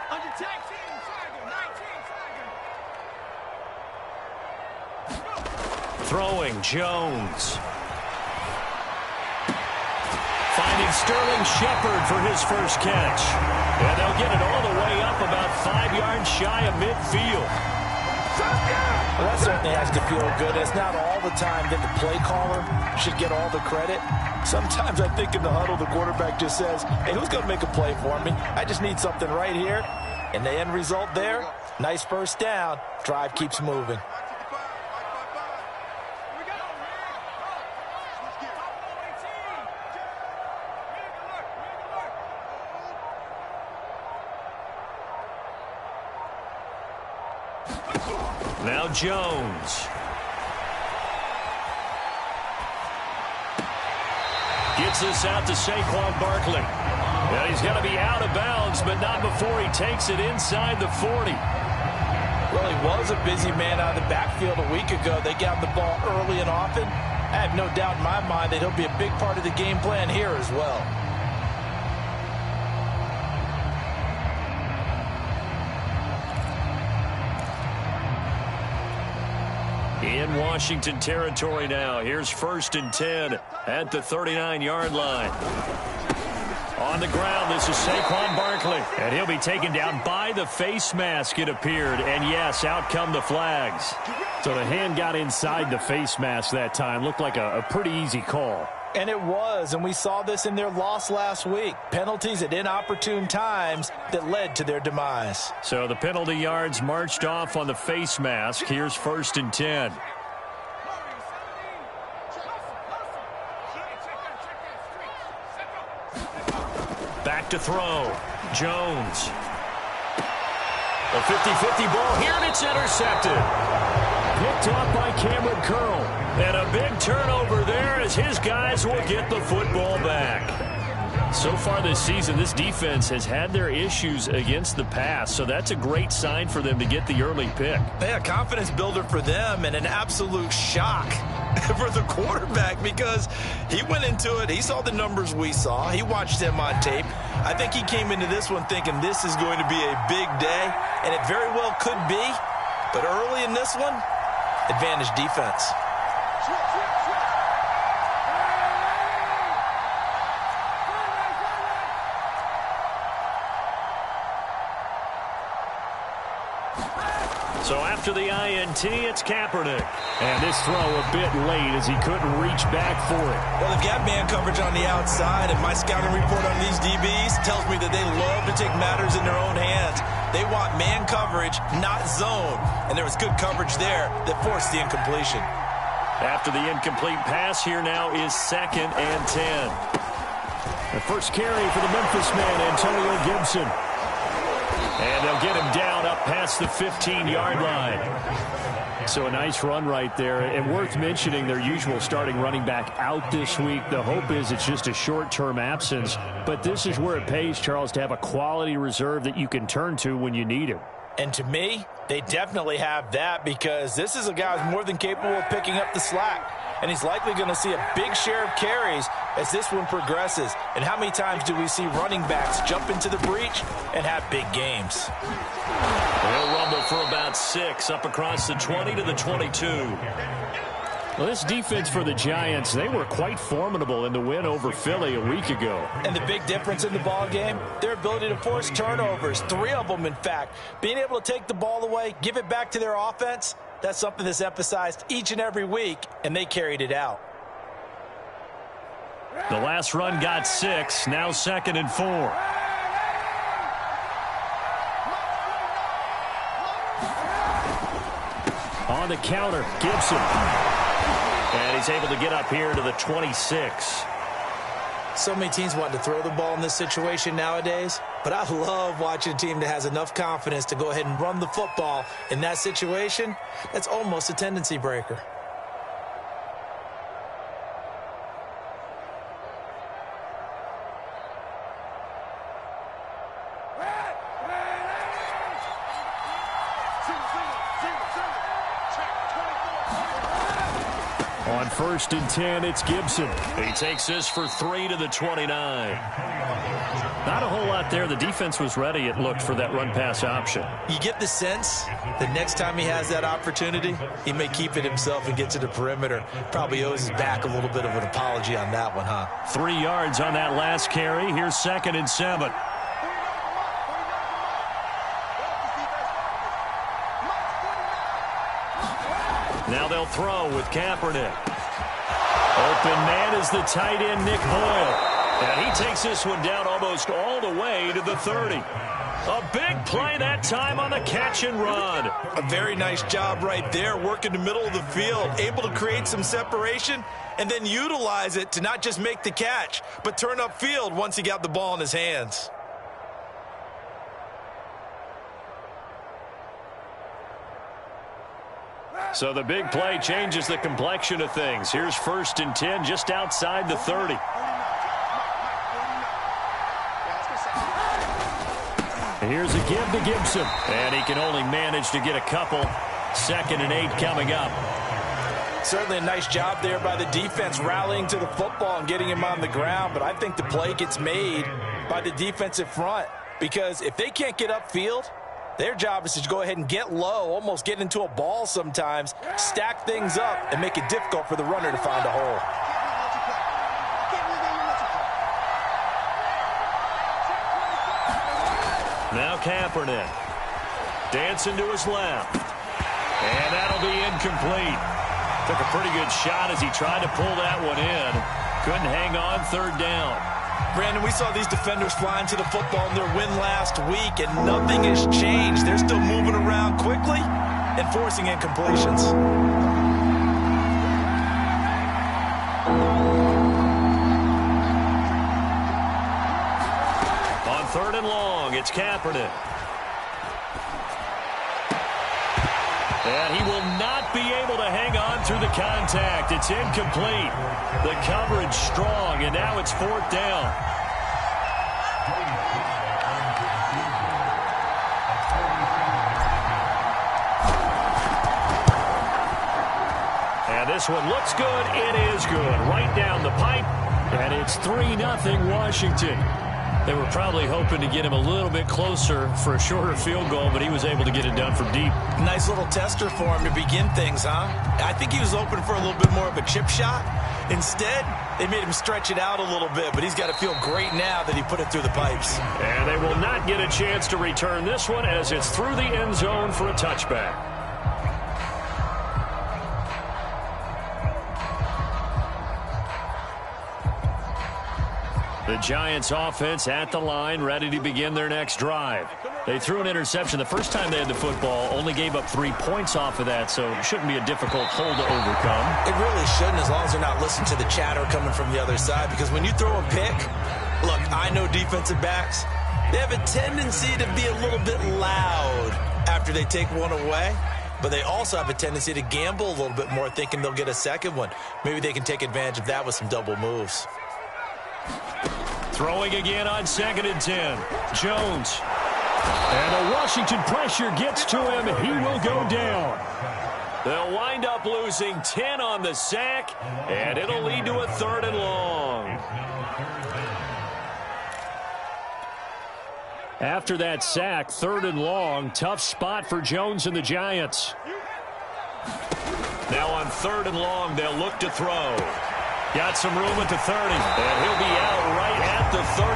Under tag team, Tiger, 19 Tiger. Throwing Jones. Finding Sterling Shepard for his first catch. And they'll get it all the way up about 5 yards shy of midfield. Well, that certainly has to feel good. It's not all the time that the play caller should get all the credit. Sometimes I think in the huddle, the quarterback just says, hey, who's going to make a play for me? I just need something right here. And the end result there, nice first down. Drive keeps moving. Now Jones. Gets this out to Saquon Barkley. And he's going to be out of bounds, but not before he takes it inside the 40. Well, he was a busy man out of the backfield a week ago. They got the ball early and often. I have no doubt in my mind that he'll be a big part of the game plan here as well. In Washington territory now. Here's 1st and 10 at the 39-yard line. On the ground, this is Saquon Barkley. And he'll be taken down by the face mask, it appeared. And, yes, out come the flags. So the hand got inside the face mask that time. Looked like a pretty easy call. And it was, and we saw this in their loss last week. Penalties at inopportune times that led to their demise. So the penalty yards marched off on the face mask. Here's 1st and 10. Back to throw. Jones. A 50-50 ball here, and it's intercepted. Picked off by Cameron Curl. And a big turnover there as his guys will get the football back. So far this season, this defense has had their issues against the pass, so that's a great sign for them to get the early pick. Yeah, confidence builder for them and an absolute shock for the quarterback because he went into it. He saw the numbers we saw. He watched them on tape. I think he came into this one thinking this is going to be a big day, and it very well could be. But early in this one, advantage defense. So after the INT, it's Kaepernick. And this throw a bit late as he couldn't reach back for it. Well, they've got man coverage on the outside, and my scouting report on these DBs tells me that they love to take matters in their own hands. They want man coverage, not zone. And there was good coverage there that forced the incompletion. After the incomplete pass, here now is 2nd and 10. The first carry for the Memphis man, Antonio Gibson. And they'll get him down up past the 15-yard line. So a nice run right there. And worth mentioning their usual starting running back out this week. The hope is it's just a short-term absence. But this is where it pays, Charles, to have a quality reserve that you can turn to when you need him. And to me, they definitely have that because this is a guy who's more than capable of picking up the slack. And he's likely going to see a big share of carries as this one progresses. And how many times do we see running backs jump into the breach and have big games? They'll rumble for about 6 up across the 20 to the 22. Well, this defense for the Giants, they were quite formidable in the win over Philly a week ago. And the big difference in the ball game, their ability to force turnovers, 3 of them, in fact. Being able to take the ball away, give it back to their offense, that's something that's emphasized each and every week, and they carried it out. The last run got 6, now 2nd and 4. On the counter, Gibson. And he's able to get up here to the 26. So many teams want to throw the ball in this situation nowadays, but I love watching a team that has enough confidence to go ahead and run the football in that situation. That's almost a tendency breaker. On On 1st and 10, it's Gibson. He takes this for 3 to the 29. Not a whole lot there. The defense was ready, it looked, for that run-pass option. You get the sense that next time he has that opportunity, he may keep it himself and get to the perimeter. Probably owes his back a little bit of an apology on that one, huh? 3 yards on that last carry. Here's 2nd and 7. Now they'll throw with Kaepernick. Open man is the tight end, Nick Boyle. And he takes this one down almost all the way to the 30. A big play that time on the catch and run. A very nice job right there, working the middle of the field, able to create some separation and then utilize it to not just make the catch, but turn upfield once he got the ball in his hands. So the big play changes the complexion of things. Here's 1st and 10 just outside the 30. Here's a give to Gibson. And he can only manage to get a couple. 2nd and 8 coming up. Certainly a nice job there by the defense rallying to the football and getting him on the ground. But I think the play gets made by the defensive front. Because if they can't get upfield, their job is to go ahead and get low, almost get into a ball sometimes, stack things up, and make it difficult for the runner to find a hole. Now Kaepernick. Dancing to his left. And that'll be incomplete. Took a pretty good shot as he tried to pull that one in. Couldn't hang on 3rd down. Brandon, we saw these defenders flying to the football in their win last week, and nothing has changed. They're still moving around quickly and forcing incompletions. On 3rd and long, it's Kaepernick. And he will not be able to hang on through the contact. It's incomplete. The coverage strong, and now it's 4th down. And this one looks good. It is good. Right down the pipe, and it's 3-0 Washington. They were probably hoping to get him a little bit closer for a shorter field goal, but he was able to get it done from deep. Nice little tester for him to begin things, huh? I think he was open for a little bit more of a chip shot. Instead, they made him stretch it out a little bit, but he's got to feel great now that he put it through the pipes. And they will not get a chance to return this one as it's through the end zone for a touchback. The Giants offense at the line, ready to begin their next drive. They threw an interception the first time they had the football, only gave up 3 points off of that, so it shouldn't be a difficult hole to overcome. It really shouldn't, as long as they're not listening to the chatter coming from the other side, because when you throw a pick, look, I know defensive backs, they have a tendency to be a little bit loud after they take one away, but they also have a tendency to gamble a little bit more, thinking they'll get a second one. Maybe they can take advantage of that with some double moves. Throwing again on 2nd and 10. Jones. And the Washington pressure gets to him. He will go down. They'll wind up losing 10 on the sack, and it'll lead to a 3rd and long. After that sack, 3rd and long. Tough spot for Jones and the Giants. Now on 3rd and long, they'll look to throw. Got some room at the 30, and he'll be out right at the 35.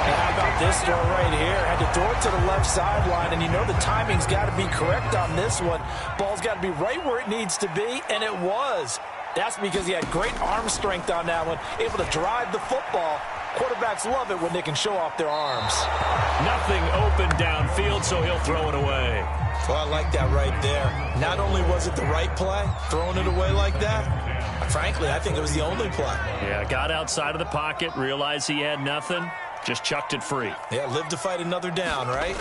And how about this throw right here? Had to throw it to the left sideline, and you know the timing's got to be correct on this one. Ball's got to be right where it needs to be, and it was. That's because he had great arm strength on that one, able to drive the football. Quarterbacks love it when they can show off their arms. Nothing open downfield, so he'll throw it away. Well, I like that right there. Not only was it the right play, throwing it away like that, frankly, I think it was the only play. Yeah, got outside of the pocket, realized he had nothing, just chucked it free. Yeah, live to fight another down, right?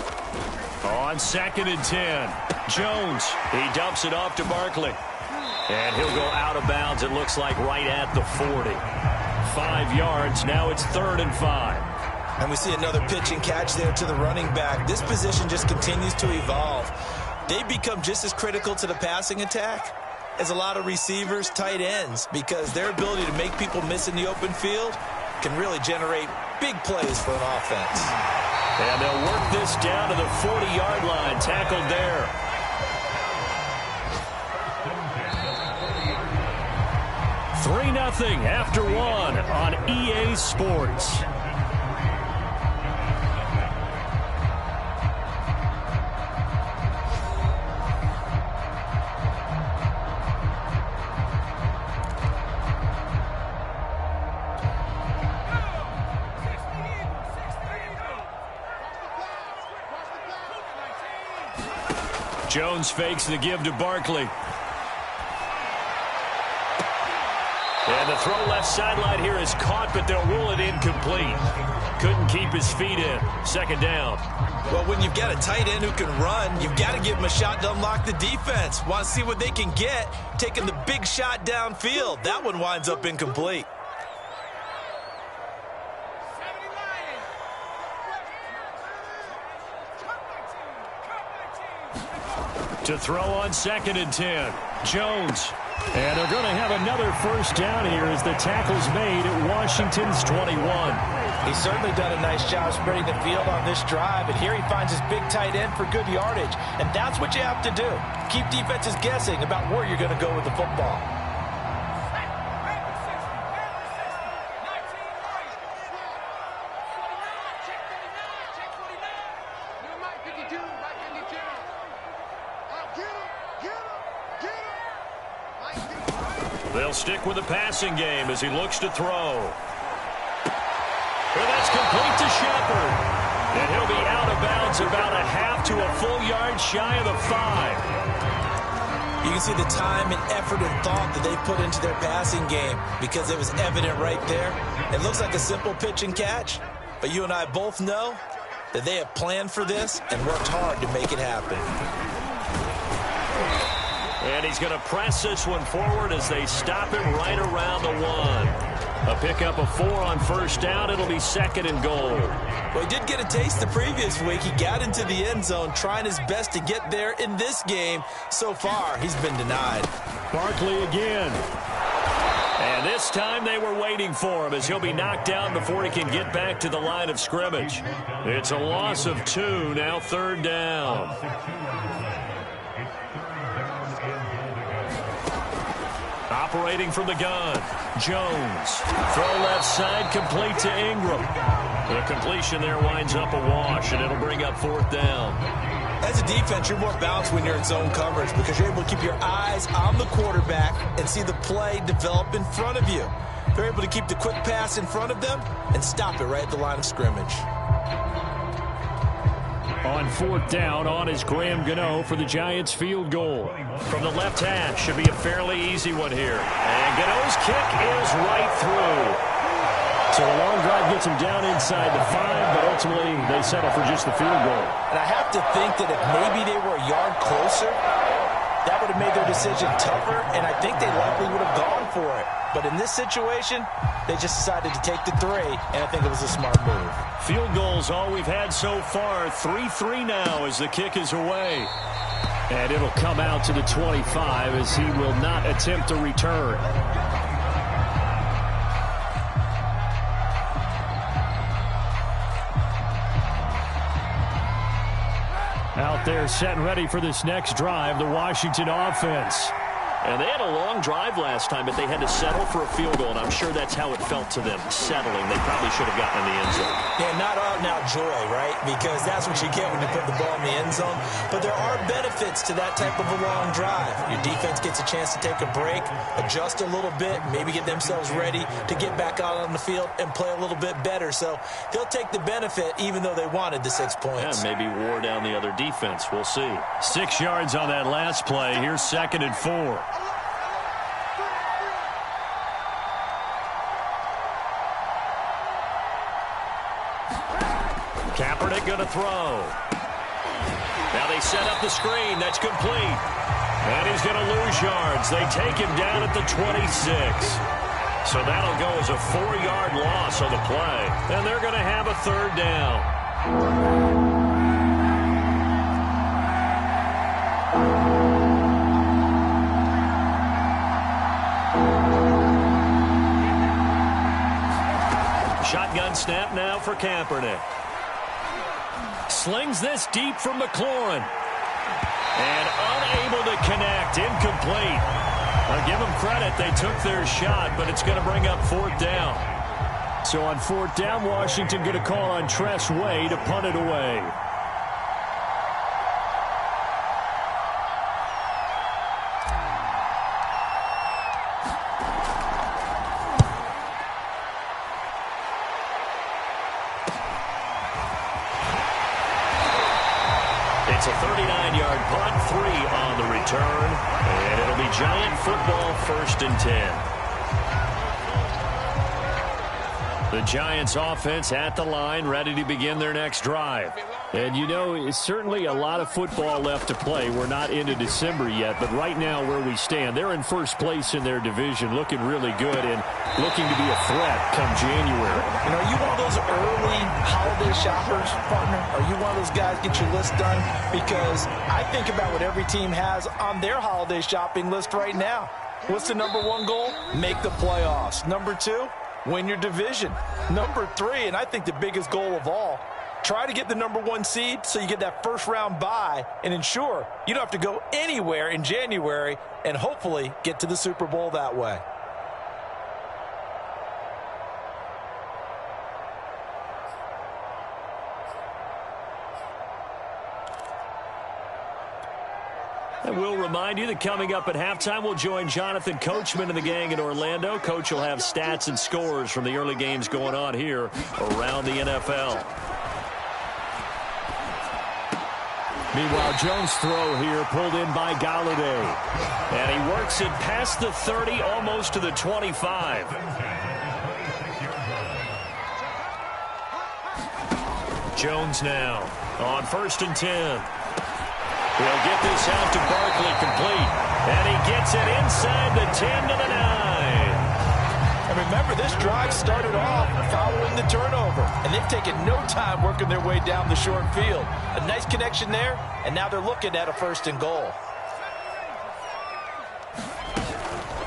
On 2nd and 10, Jones, he dumps it off to Barkley. And he'll go out of bounds, it looks like right at the 40. 5 yards, now it's 3rd and 5. And we see another pitch and catch there to the running back. This position just continues to evolve. They become just as critical to the passing attack is a lot of receivers, tight ends, because their ability to make people miss in the open field can really generate big plays for an offense. And they'll work this down to the 40-yard line. Tackled there. Three 0 after one on EA Sports. Jones fakes the give to Barkley. And the throw left sideline here is caught, but they'll rule it incomplete. Couldn't keep his feet in. Second down. Well, when you've got a tight end who can run, you've got to give him a shot to unlock the defense. Want to see what they can get, taking the big shot downfield. That one winds up incomplete. To throw on 2nd and 10. Jones. And they're going to have another first down here as the tackle's made at Washington's 21. He's certainly done a nice job spreading the field on this drive, and here he finds his big tight end for good yardage. And that's what you have to do. Keep defenses guessing about where you're going to go with the football. They'll stick with the passing game as he looks to throw. Well, that's complete to Shepard. And he'll be out of bounds about a half to a full yard shy of the 5. You can see the time and effort and thought that they put into their passing game because it was evident right there. It looks like a simple pitch and catch, but you and I both know that they have planned for this and worked hard to make it happen. And he's going to press this one forward as they stop him right around the 1. A pickup of 4 on first down. It'll be 2nd and goal. Well, he did get a taste the previous week. He got into the end zone trying his best to get there in this game. So far, he's been denied. Barkley again. And this time they were waiting for him as he'll be knocked down before he can get back to the line of scrimmage. It's a loss of 2, now 3rd down. Operating from the gun, Jones. Throw left side, complete to Ingram. The completion there winds up a wash, and it'll bring up 4th down. As a defense, you're more balanced when you're in zone coverage because you're able to keep your eyes on the quarterback and see the play develop in front of you. They're able to keep the quick pass in front of them and stop it right at the line of scrimmage. On 4th down, on is Graham Gano for the Giants field goal. From the left hash, should be a fairly easy one here. And Gano's kick is right through. So the long drive gets him down inside the 5, but ultimately they settle for just the field goal. And I have to think that if maybe they were a yard closer, that would have made their decision tougher, and I think they likely would have gone for it. But in this situation, they just decided to take the 3, and I think it was a smart move. Field goals all we've had so far. 3-3 now as the kick is away. And it'll come out to the 25 as he will not attempt to return. Out there set and ready for this next drive, the Washington offense. And they had a long drive last time, but they had to settle for a field goal, and I'm sure that's how it felt to them, settling. They probably should have gotten in the end zone. Yeah, not out-and-out joy, right? Because that's what you get when you put the ball in the end zone. But there are benefits to that type of a long drive. Your defense gets a chance to take a break, adjust a little bit, maybe get themselves ready to get back out on the field and play a little bit better. So they'll take the benefit even though they wanted the 6 points. Yeah, maybe wore down the other defense. We'll see. 6 yards on that last play. Here's 2nd and 4. Kaepernick going to throw. Now they set up the screen. That's complete. And he's going to lose yards. They take him down at the 26. So that'll go as a 4-yard loss on the play. And they're going to have a 3rd down. Shotgun snap now for Kaepernick. Slings this deep from McLaurin. And unable to connect. Incomplete. I'll give them credit. They took their shot, but it's going to bring up 4th down. So on 4th down, Washington going to call on Tress Way to punt it away. It's a 39-yard punt, 3 on the return, and it'll be Giant football, 1st and 10. The Giants offense at the line, ready to begin their next drive. And, you know, it's certainly a lot of football left to play. We're not into December yet, but right now where we stand, they're in 1st place in their division, looking really good and looking to be a threat come January. You know, are you one of those early holiday shoppers, partner? Are you one of those guys get your list done? Because I think about what every team has on their holiday shopping list right now. What's the number 1 goal? Make the playoffs. Number 2? Win your division. Number 3, and I think the biggest goal of all, try to get the number 1 seed so you get that first-round bye and ensure you don't have to go anywhere in January and hopefully get to the Super Bowl that way. And we'll remind you that coming up at halftime, we'll join Jonathan Coachman and the gang in Orlando. Coach will have stats and scores from the early games going on here around the NFL. Meanwhile, Jones' throw here pulled in by Galladay. And he works it past the 30, almost to the 25. Jones now on 1st and 10. He'll get this out to Barkley complete. And he gets it inside the 10 to the 9. And remember, this drive started off following the turnover. And they've taken no time working their way down the short field. A nice connection there, and now they're looking at a 1st and goal.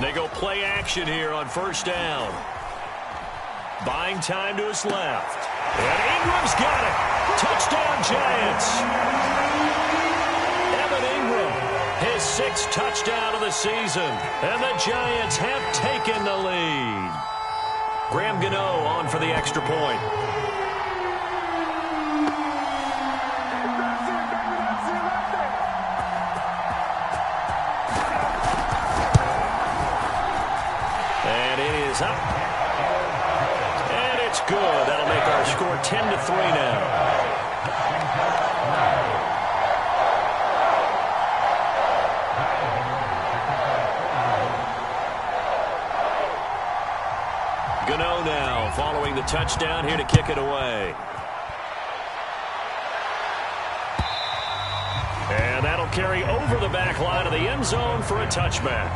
They go play action here on 1st down. Buying time to his left. And Ingram's got it. Touchdown, Giants. His 6th touchdown of the season, and the Giants have taken the lead. Graham Gano on for the extra point. And it is up. And it's good. That'll make our score 10-3 now. Gano now following the touchdown here to kick it away. And that'll carry over the back line of the end zone for a touchback.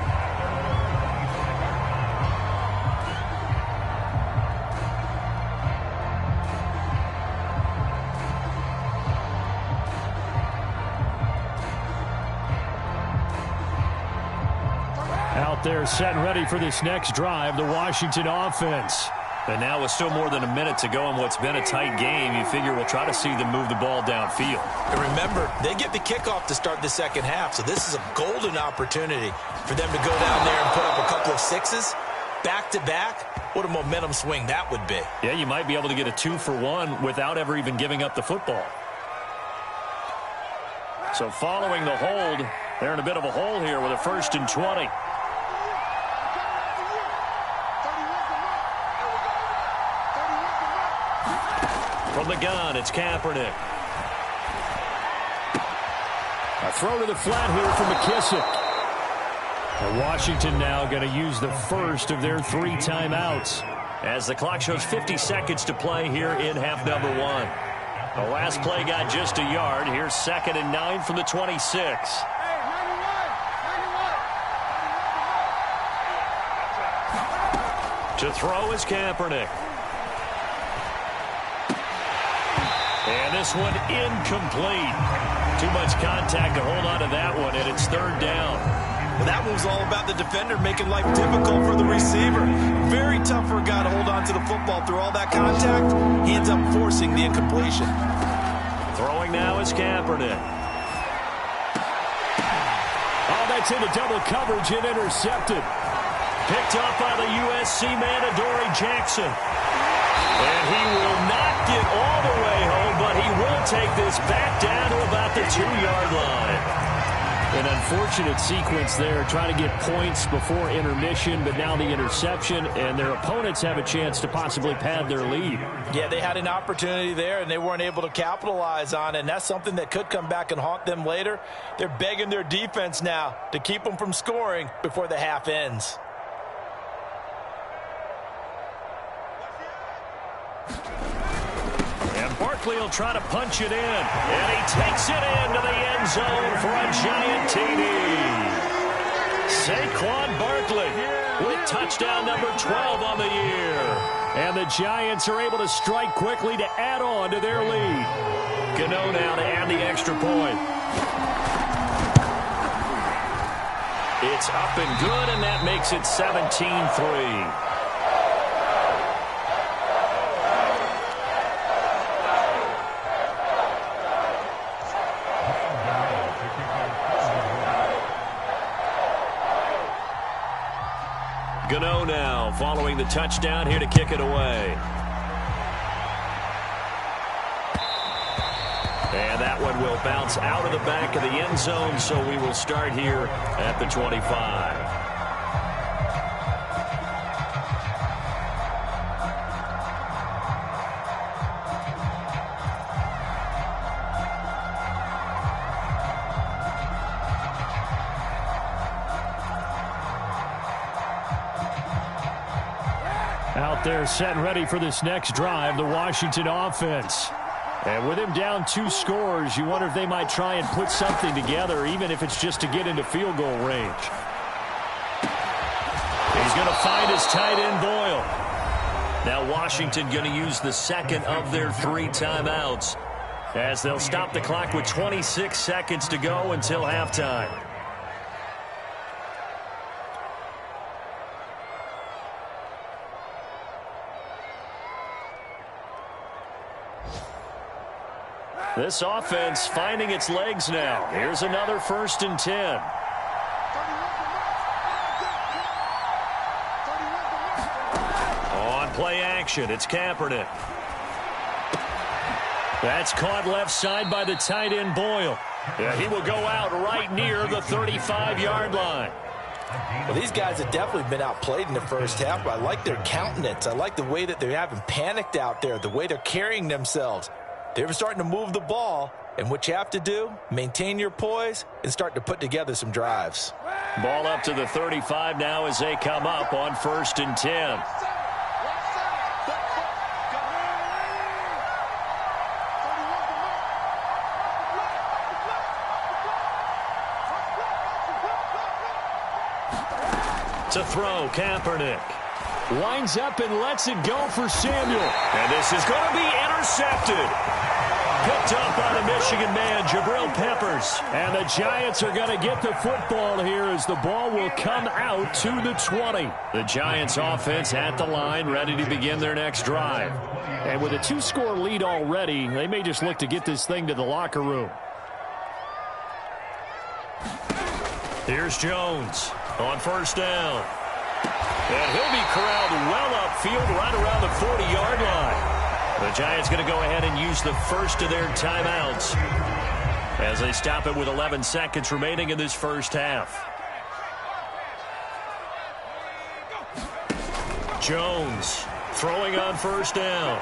Out there set and ready for this next drive, the Washington offense. And now with still more than a minute to go in what's been a tight game, you figure we'll try to see them move the ball downfield. And remember, they get the kickoff to start the second half, so this is a golden opportunity for them to go down there and put up a couple of 6s back-to-back. What a momentum swing that would be. Yeah, you might be able to get a 2-for-1 without ever even giving up the football. So following the hold, they're in a bit of a hole here with a 1st and 20. From the gun, it's Kaepernick. A throw to the flat here from McKissick. And Washington now going to use the first of their 3 timeouts as the clock shows 50 seconds to play here in half number 1. The last play got just a yard. Here's 2nd and 9 from the 26. To throw is Kaepernick. And this one incomplete. Too much contact to hold on to that one, and it's 3rd down. Well, that one was all about the defender making life difficult for the receiver. Very tough for a guy to hold on to the football football through all that contact, he ends up forcing the incompletion. Throwing now is Kaepernick. Oh, that's into double coverage and intercepted. Picked up by the USC man, Adoree Jackson. And he will not get all the way home, but he will take this back down to about the 2-yard line. An unfortunate sequence there, trying to get points before intermission, but now the interception, and their opponents have a chance to possibly pad their lead. Yeah, they had an opportunity there, and they weren't able to capitalize on it, and that's something that could come back and haunt them later. They're begging their defense now to keep them from scoring before the half ends. Barkley will try to punch it in, and he takes it into the end zone for a giant TD. Saquon Barkley with touchdown number 12 on the year. And the Giants are able to strike quickly to add on to their lead. Gano now to add the extra point. It's up and good, and that makes it 17-3. Gano now following the touchdown here to kick it away. And that one will bounce out of the back of the end zone, so we will start here at the 25. Out there set and ready for this next drive, the Washington offense. And with him down 2 scores, you wonder if they might try and put something together, even if it's just to get into field goal range. He's going to find his tight end, Boyle. Now Washington going to use the second of their 3 timeouts, as they'll stop the clock with 26 seconds to go until halftime. This offense finding its legs now. Here's another 1st and 10. On play action, it's Kaepernick. That's caught left side by the tight end, Boyle. Yeah, he will go out right near the 35-yard line. Well, these guys have definitely been outplayed in the first half, but I like their countenance. I like the way that they haven't panicked out there, the way they're carrying themselves. They're starting to move the ball, and what you have to do, maintain your poise and start to put together some drives. Ball up to the 35 now as they come up on 1st and 10. To throw, Kaepernick. Winds up and lets it go for Samuel. And this is going to be intercepted. Picked up by the Michigan man, Jabril Peppers. And the Giants are going to get the football here as the ball will come out to the 20. The Giants offense at the line, ready to begin their next drive. And with a 2-score lead already, they may just look to get this thing to the locker room. Here's Jones on 1st down. And he'll be corralled well upfield right around the 40-yard line. The Giants going to go ahead and use the first of their timeouts as they stop it with 11 seconds remaining in this first half. Jones throwing on 1st down.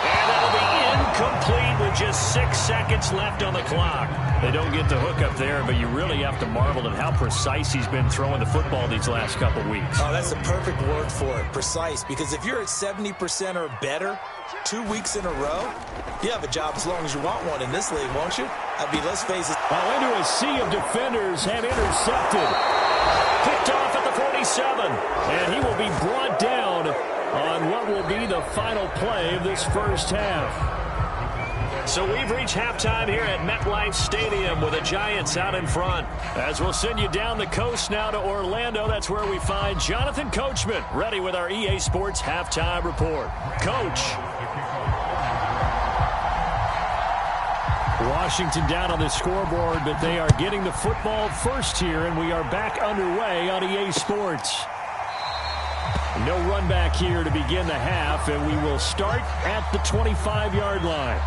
And that'll be incomplete with just 6 seconds left on the clock. They don't get the hook up there, but you really have to marvel at how precise he's been throwing the football these last couple weeks. Oh, that's the perfect word for it, precise. Because if you're at 70% or better 2 weeks in a row, you have a job as long as you want one in this league, won't you? I mean, let's face it. Well, into a sea of defenders and intercepted. Picked off at the 47. And he will be brought down on what will be the final play of this first half. So we've reached halftime here at MetLife Stadium with the Giants out in front. As we'll send you down the coast now to Orlando, that's where we find Jonathan Coachman ready with our EA Sports halftime report. Coach. Washington down on the scoreboard, but they are getting the football first here, and we are back underway on EA Sports. No run back here to begin the half, and we will start at the 25-yard line.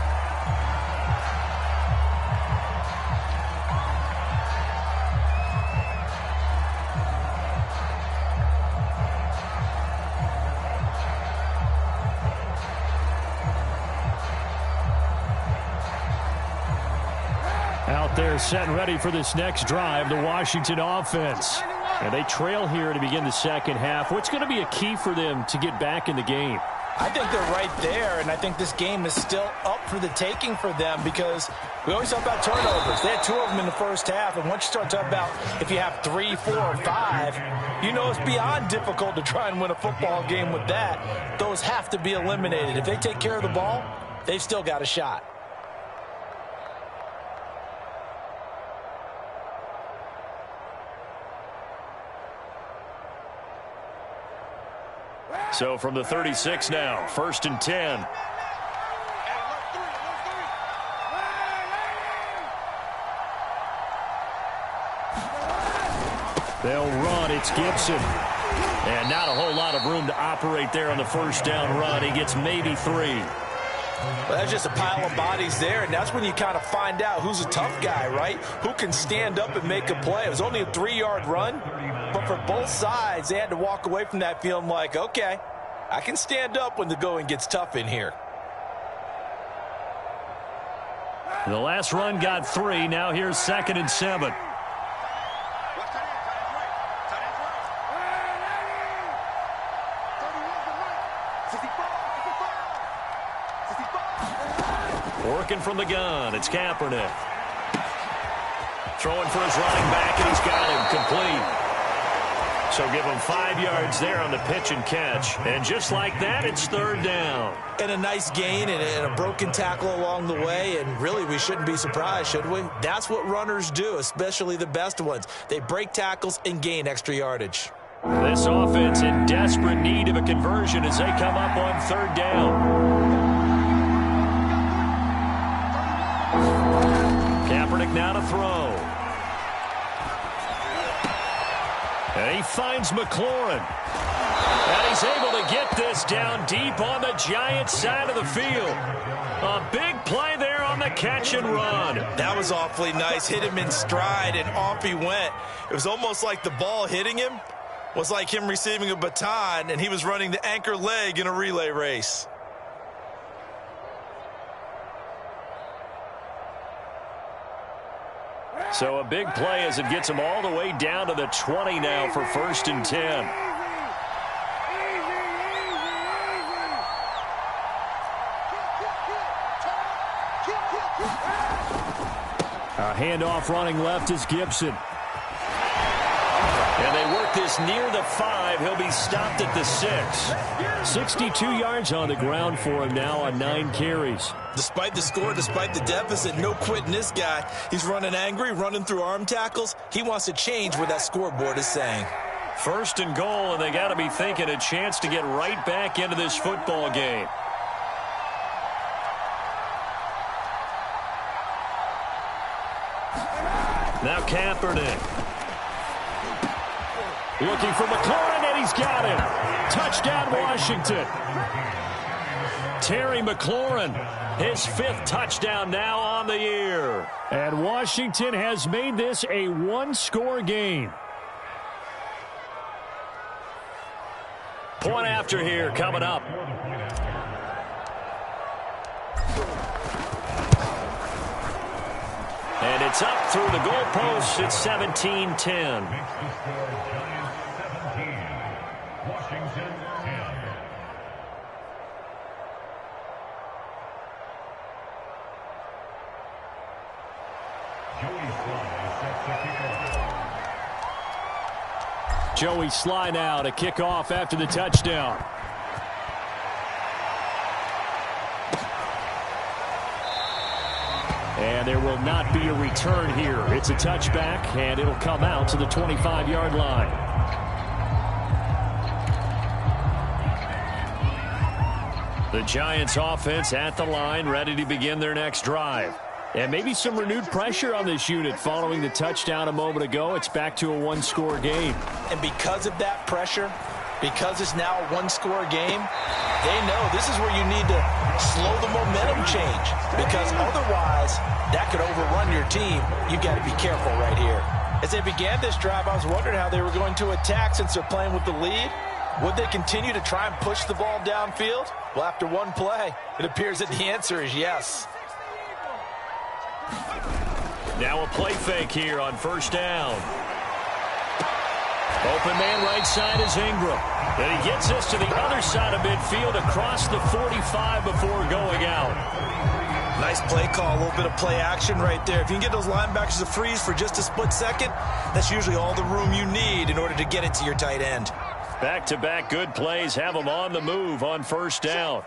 Out there set and ready for this next drive, the Washington offense. And they trail here to begin the second half. What's going to be a key for them to get back in the game? I think they're right there, and I think this game is still up for the taking for them because we always talk about turnovers. They had 2 of them in the first half, and once you start talking about if you have 3, 4, or 5, you know it's beyond difficult to try and win a football game with that. Those have to be eliminated. If they take care of the ball, they've still got a shot. So from the 36 now, 1st and 10. They'll run. It's Gibson. And not a whole lot of room to operate there on the first down run. He gets maybe 3. Well, that's just a pile of bodies there, and that's when you kind of find out who's a tough guy, right? Who can stand up and make a play. It was only a 3-yard run, but for both sides, they had to walk away from that feeling like, okay, I can stand up when the going gets tough in here. The last run got 3. Now here's 2nd and 7. Working from the gun, it's Kaepernick. Throwing for his running back, and he's got him complete. So give him 5 yards there on the pitch and catch. And just like that, it's 3rd down. And a nice gain and a broken tackle along the way. And really, we shouldn't be surprised, should we? That's what runners do, especially the best ones. They break tackles and gain extra yardage. This offense in desperate need of a conversion as they come up on 3rd down. Kaepernick now to throw. And he finds McLaurin. And he's able to get this down deep on the Giants' side of the field. A big play there on the catch and run. That was awfully nice. Hit him in stride, and off he went. It was almost like the ball hitting him was like him receiving a baton, and he was running the anchor leg in a relay race. So a big play as it gets him all the way down to the 20 now for 1st and 10. A handoff running left is Gibson. And they work this near the 5. He'll be stopped at the 6. 62 yards on the ground for him now on 9 carries. Despite the score, despite the deficit, no quitting this guy. He's running angry, running through arm tackles. He wants to change what that scoreboard is saying. 1st and goal, and they got to be thinking a chance to get right back into this football game. Now Kaepernick. Looking for McLaurin, and he's got him. Touchdown, Washington. Terry McLaurin, his 5th touchdown now on the year. And Washington has made this a 1-score game. Point after here coming up. And it's up through the goalposts. It's 17-10. Joey Sly now to kick off after the touchdown. And there will not be a return here. It's a touchback, and it'll come out to the 25-yard line. The Giants offense at the line, ready to begin their next drive. And maybe some renewed pressure on this unit following the touchdown a moment ago. It's back to a one-score game. And because of that pressure, because it's now a one-score game, they know this is where you need to slow the momentum change. Because otherwise, that could overrun your team. You've got to be careful right here. As they began this drive, I was wondering how they were going to attack since they're playing with the lead. Would they continue to try and push the ball downfield? Well, after one play, it appears that the answer is yes. Now a play fake here on first down. Open man right side is Ingram. And he gets this to the other side of midfield across the 45 before going out. Nice play call, a little bit of play action right there. If you can get those linebackers to freeze for just a split second, that's usually all the room you need in order to get it to your tight end. Back-to-back good plays have them on the move on first down.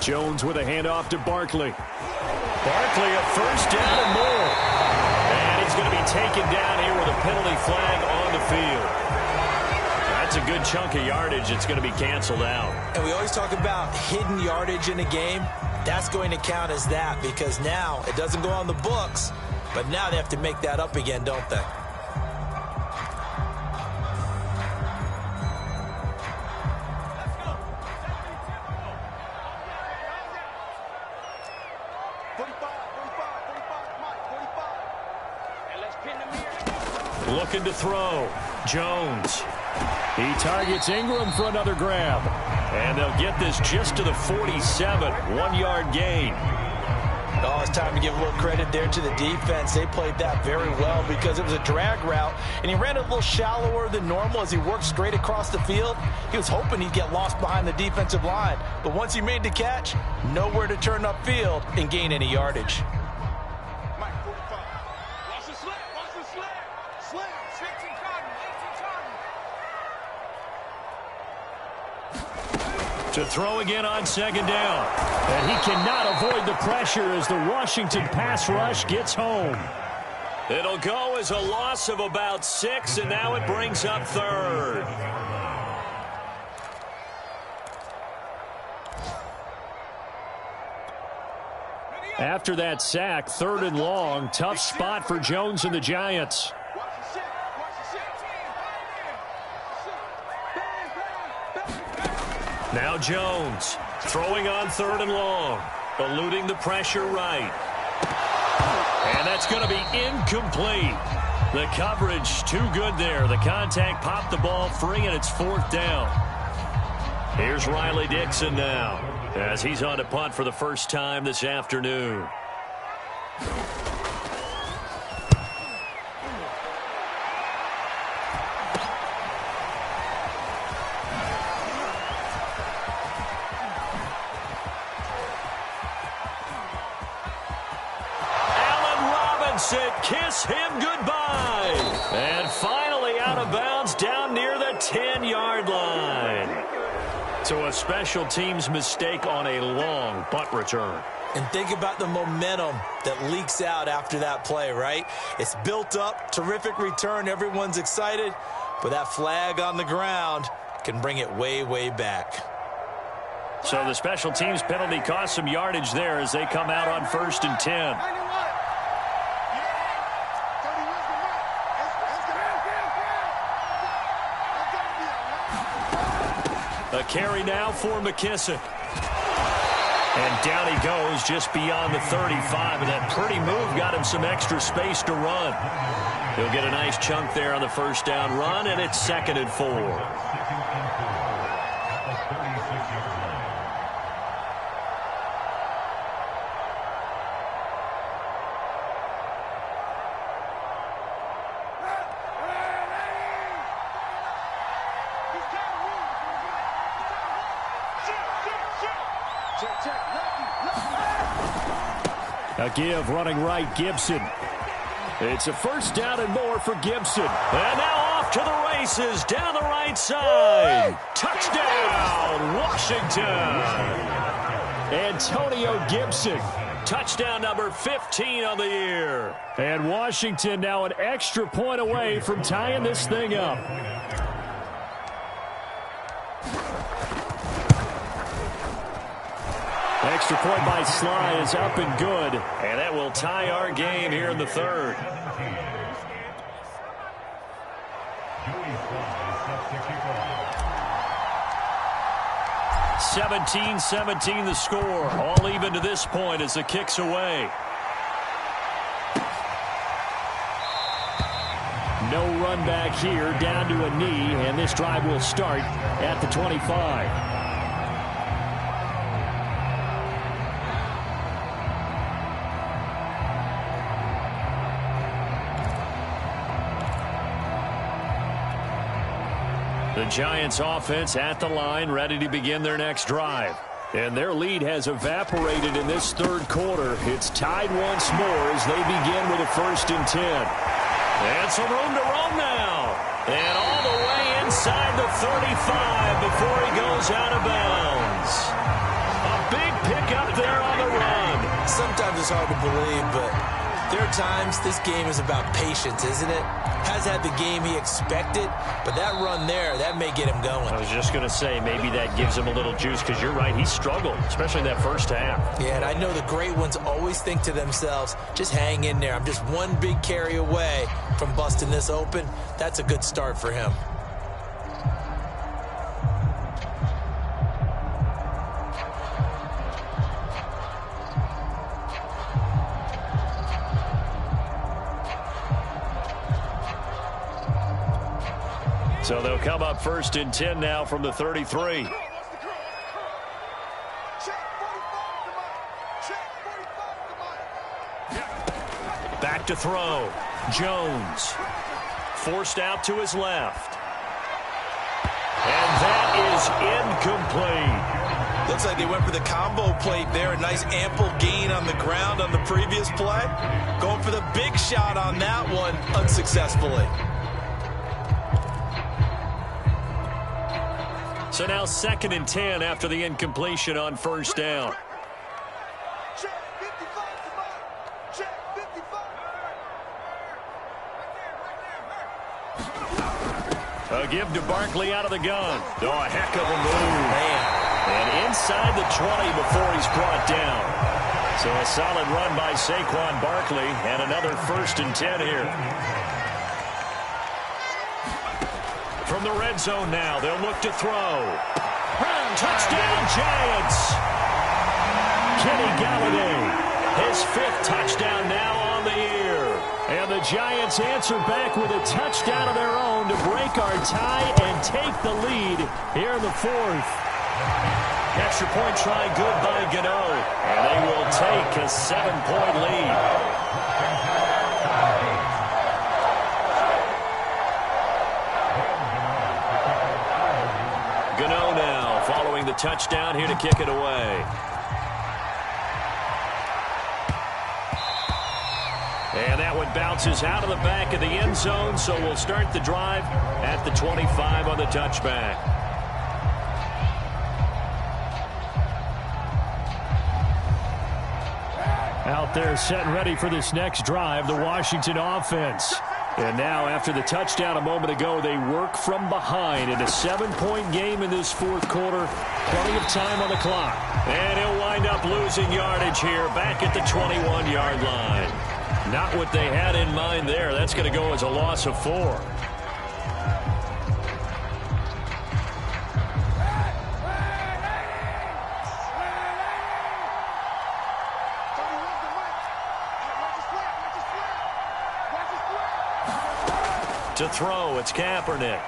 Jones with a handoff to Barkley. Barkley a first down and more. And he's going to be taken down here with a penalty flag on the field. That's a good chunk of yardage. It's going to be canceled out. And we always talk about hidden yardage in a game. That's going to count as that because now it doesn't go on the books, but now they have to make that up again, don't they? Looking to throw. Jones. He targets Ingram for another grab. And they'll get this just to the 47. 1-yard gain. Oh, it's time to give a little credit there to the defense. They played that very well because it was a drag route, and he ran a little shallower than normal as he worked straight across the field. He was hoping he'd get lost behind the defensive line. But once he made the catch, nowhere to turn upfield and gain any yardage. To throw again on second down. And he cannot avoid the pressure as the Washington pass rush gets home. It'll go as a loss of about 6, and now it brings up third. After that sack, 3rd and long, tough spot for Jones and the Giants. Now Jones throwing on 3rd and long, eluding the pressure right. And that's going to be incomplete. The coverage too good there. The contact popped the ball free, and it's 4th down. Here's Riley Dixon now as he's on to punt for the first time this afternoon. Kiss him goodbye. And finally out of bounds down near the 10-yard line. So a special teams mistake on a long punt return. And think about the momentum that leaks out after that play, right? It's built up, terrific return, everyone's excited, but that flag on the ground can bring it way, way back. So the special teams penalty cost some yardage there as they come out on 1st and 10. A carry now for McKissick. And down he goes just beyond the 35. And that pretty move got him some extra space to run. He'll get a nice chunk there on the first down run, and it's 2nd and 4. A give running right, Gibson. It's a first down and more for Gibson. And now off to the races down the right side. Touchdown, Washington. Antonio Gibson. Touchdown number 15 on the year. And Washington now an extra point away from tying this thing up. Extra point by Sly is up and good. And that will tie our game here in the third. 17-17 the score. All even to this point as the kick's away. No run back here, down to a knee, and this drive will start at the 25. The Giants offense at the line, ready to begin their next drive. And their lead has evaporated in this third quarter. It's tied once more as they begin with a 1st and 10. And some room to roam now. And all the way inside the 35 before he goes out of bounds. A big pickup there on the run. Sometimes it's hard to believe, but there are times this game is about patience, isn't it? Has had the game he expected, but that run there, that may get him going. I was just going to say, maybe that gives him a little juice, because you're right, he struggled, especially in that first half. Yeah, and I know the great ones always think to themselves, just hang in there. I'm just one big carry away from busting this open. That's a good start for him. So they'll come up 1st and 10 now from the 33. Back to throw. Jones. Forced out to his left. And that is incomplete. Looks like they went for the combo plate there. A nice ample gain on the ground on the previous play. Going for the big shot on that one unsuccessfully. So now 2nd and 10 after the incompletion on 1st down. A give to Barkley out of the gun. Oh, a heck of a move. Man. And inside the 20 before he's brought down. So a solid run by Saquon Barkley and another 1st and 10 here. From the red zone now, they'll look to throw. Touchdown, Giants! Kenny Galladay, his 5th touchdown now on the year. And the Giants answer back with a touchdown of their own to break our tie and take the lead here in the 4th. Extra point try good by Gano. And they will take a 7-point lead. Gano now following the touchdown here to kick it away. And that one bounces out of the back of the end zone, so we'll start the drive at the 25 on the touchback. Out there set and ready for this next drive, the Washington offense. And now, after the touchdown a moment ago, they work from behind in a 7-point game in this 4th quarter. Plenty of time on the clock. And he'll wind up losing yardage here back at the 21-yard line. Not what they had in mind there. That's going to go as a loss of 4. To throw, it's Kaepernick.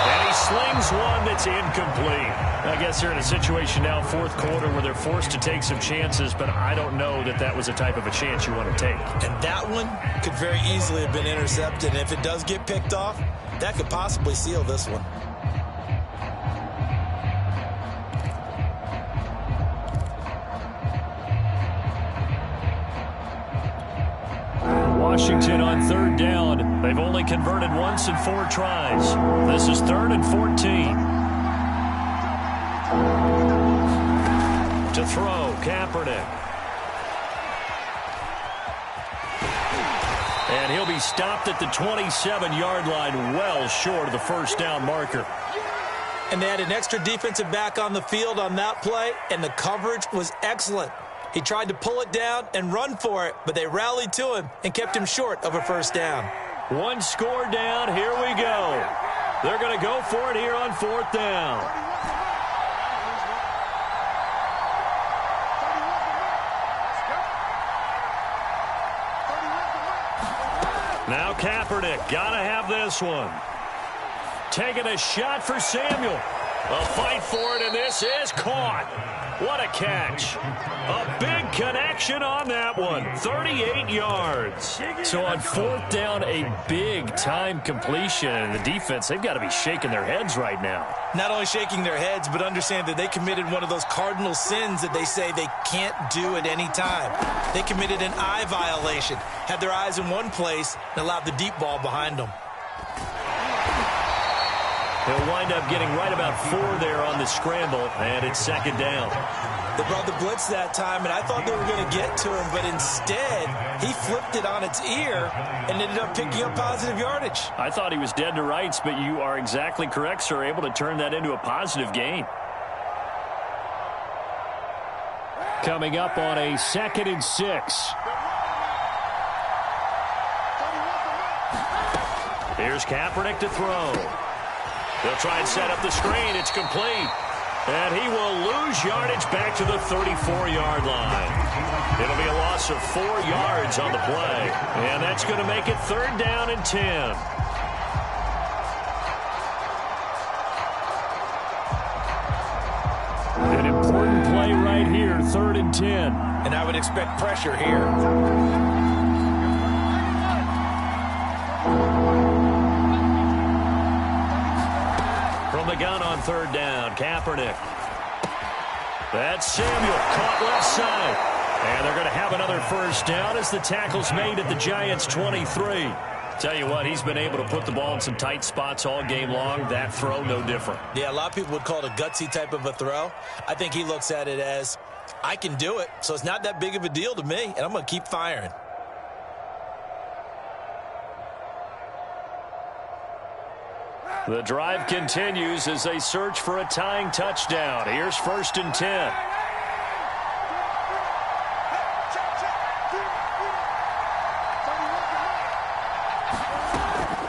And he slings one that's incomplete. I guess they're in a situation now, 4th quarter, where they're forced to take some chances, but I don't know that that was the type of a chance you want to take. And that one could very easily have been intercepted. And if it does get picked off, that could possibly seal this one. Washington on third down. They've only converted once in 4 tries. This is 3rd and 14. To throw, Kaepernick. And he'll be stopped at the 27-yard line, well short of the first down marker. And they had an extra defensive back on the field on that play, and the coverage was excellent. He tried to pull it down and run for it, but they rallied to him and kept him short of a first down. 1 score down. Here we go. They're going to go for it here on 4th down. Now Kaepernick, got to have this one. Taking a shot for Samuel. A fight for it, and this is caught. What a catch. A big connection on that one. 38 yards. So on 4th down, a big-time completion. And the defense, they've got to be shaking their heads right now. Not only shaking their heads, but understand that they committed one of those cardinal sins that they say they can't do at any time. They committed an eye violation, had their eyes in one place, and allowed the deep ball behind them. He'll wind up getting right about 4 there on the scramble, and it's 2nd down. They brought the blitz that time, and I thought they were going to get to him, but instead, he flipped it on its ear and ended up picking up positive yardage. I thought he was dead to rights, but you are exactly correct, sir, able to turn that into a positive gain. Coming up on a 2nd and 6. Here's Kaepernick to throw. They'll try and set up the screen. It's complete. And he will lose yardage back to the 34-yard line. It'll be a loss of 4 yards on the play. And that's going to make it 3rd down and 10. An important play right here, 3rd and 10. And I would expect pressure here. From the gun on 3rd down, Kaepernick. That's Samuel, caught left side. And they're going to have another first down as the tackle's made at the Giants' 23. Tell you what, he's been able to put the ball in some tight spots all game long. That throw, no different. Yeah, a lot of people would call it a gutsy type of a throw. I think he looks at it as, I can do it, so it's not that big of a deal to me, and I'm going to keep firing. The drive continues as they search for a tying touchdown. Here's 1st and 10.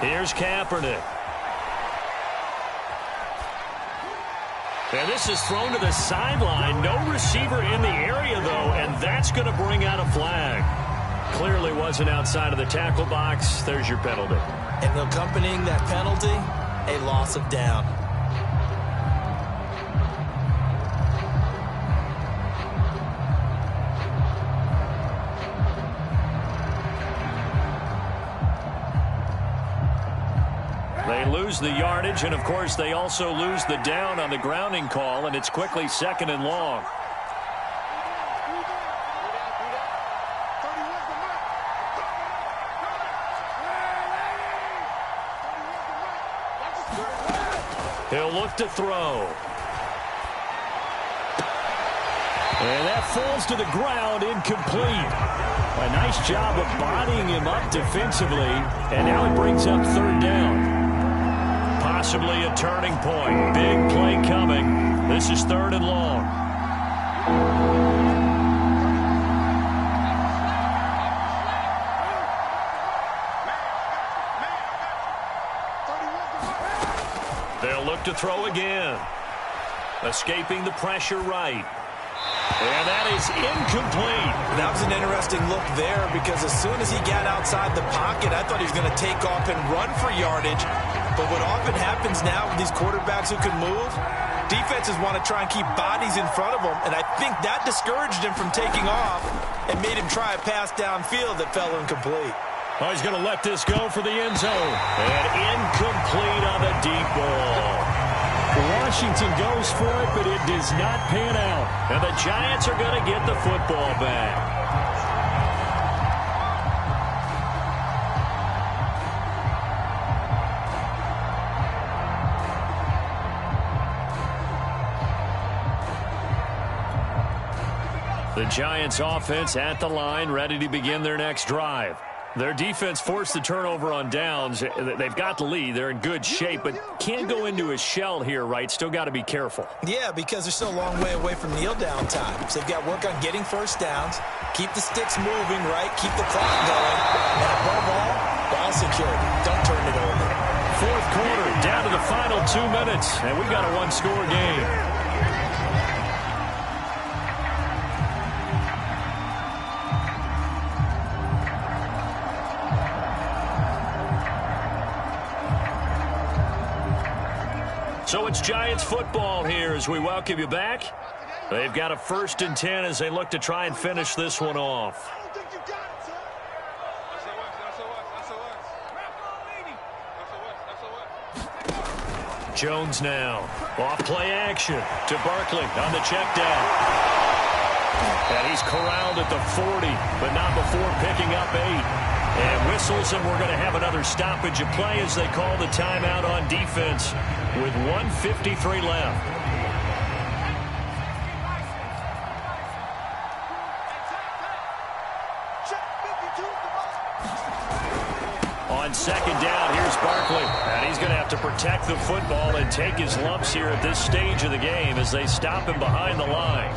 Here's Kaepernick. And this is thrown to the sideline. No receiver in the area, though, and that's going to bring out a flag. Clearly wasn't outside of the tackle box. There's your penalty. And accompanying that penalty, a loss of down. They lose the yardage, and of course they also lose the down on the grounding call, and it's quickly 2nd and long. He'll look to throw. And that falls to the ground, incomplete. A nice job of bodying him up defensively, and now it brings up 3rd down. Possibly a turning point. Big play coming. This is 3rd and long. They'll look to throw again. Escaping the pressure right. And that is incomplete. That was an interesting look there because as soon as he got outside the pocket, I thought he was going to take off and run for yardage. But what often happens now with these quarterbacks who can move, defenses want to try and keep bodies in front of them, and I think that discouraged him from taking off and made him try a pass downfield that fell incomplete. Oh, he's going to let this go for the end zone. And incomplete on the deep ball. Washington goes for it, but it does not pan out. And the Giants are going to get the football back. The Giants offense at the line, ready to begin their next drive. Their defense forced the turnover on downs. They've got the lead. They're in good shape, but can't go into a shell here, right? Still got to be careful. Yeah, because they're still a long way away from kneel-down time. So they've got to work on getting first downs, keep the sticks moving, right? Keep the clock going. And above all, ball security. Don't turn it over. Fourth quarter, down to the final 2 minutes, and we got a one-score game. So it's Giants football here as we welcome you back. They've got a 1st and 10 as they look to try and finish this one off. Jones now. Off play action to Barkley on the check down. And he's corralled at the 40, but not before picking up 8. And whistles, and we're going to have another stoppage of play as they call the timeout on defense with 1:53 left. On second down, here's Barkley. And he's going to have to protect the football and take his lumps here at this stage of the game as they stop him behind the line.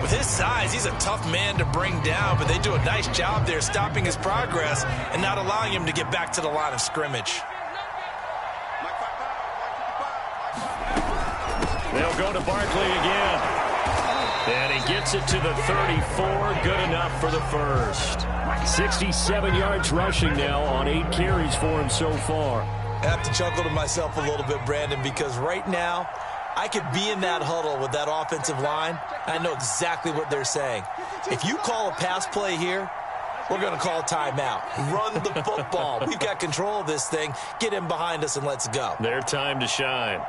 With his size, he's a tough man to bring down, but they do a nice job there stopping his progress and not allowing him to get back to the line of scrimmage. They'll go to Barkley again. And he gets it to the 34. Good enough for the first. 67 yards rushing now on 8 carries for him so far. I have to chuckle to myself a little bit, Brandon, because right now, I could be in that huddle with that offensive line. I know exactly what they're saying. If you call a pass play here, we're going to call a timeout. Run the football. We've got control of this thing. Get in behind us and let's go. Their time to shine.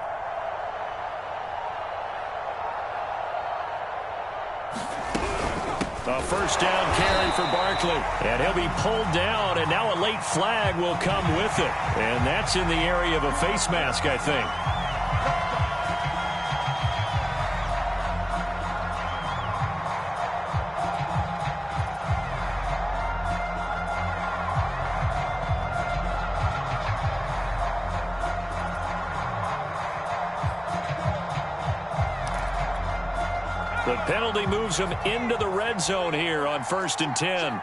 A first down carry for Barkley. And he'll be pulled down, and now a late flag will come with it. And that's in the area of a face mask, I think. The penalty moves him into the red zone here on 1st and 10.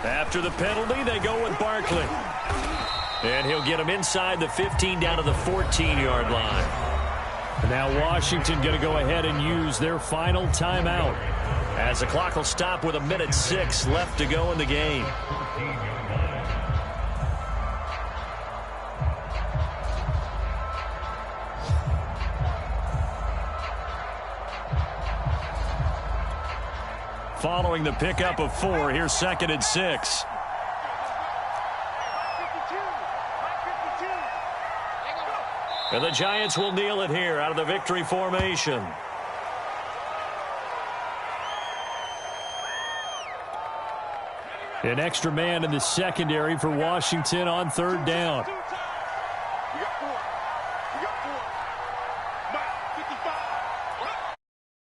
After the penalty, they go with Barkley. And he'll get him inside the 15 down to the 14-yard line. Now Washington going to go ahead and use their final timeout as the clock will stop with 1:06 left to go in the game. Following the pickup of 4, here's 2nd and 6. And the Giants will kneel it here out of the victory formation. An extra man in the secondary for Washington on 3rd down.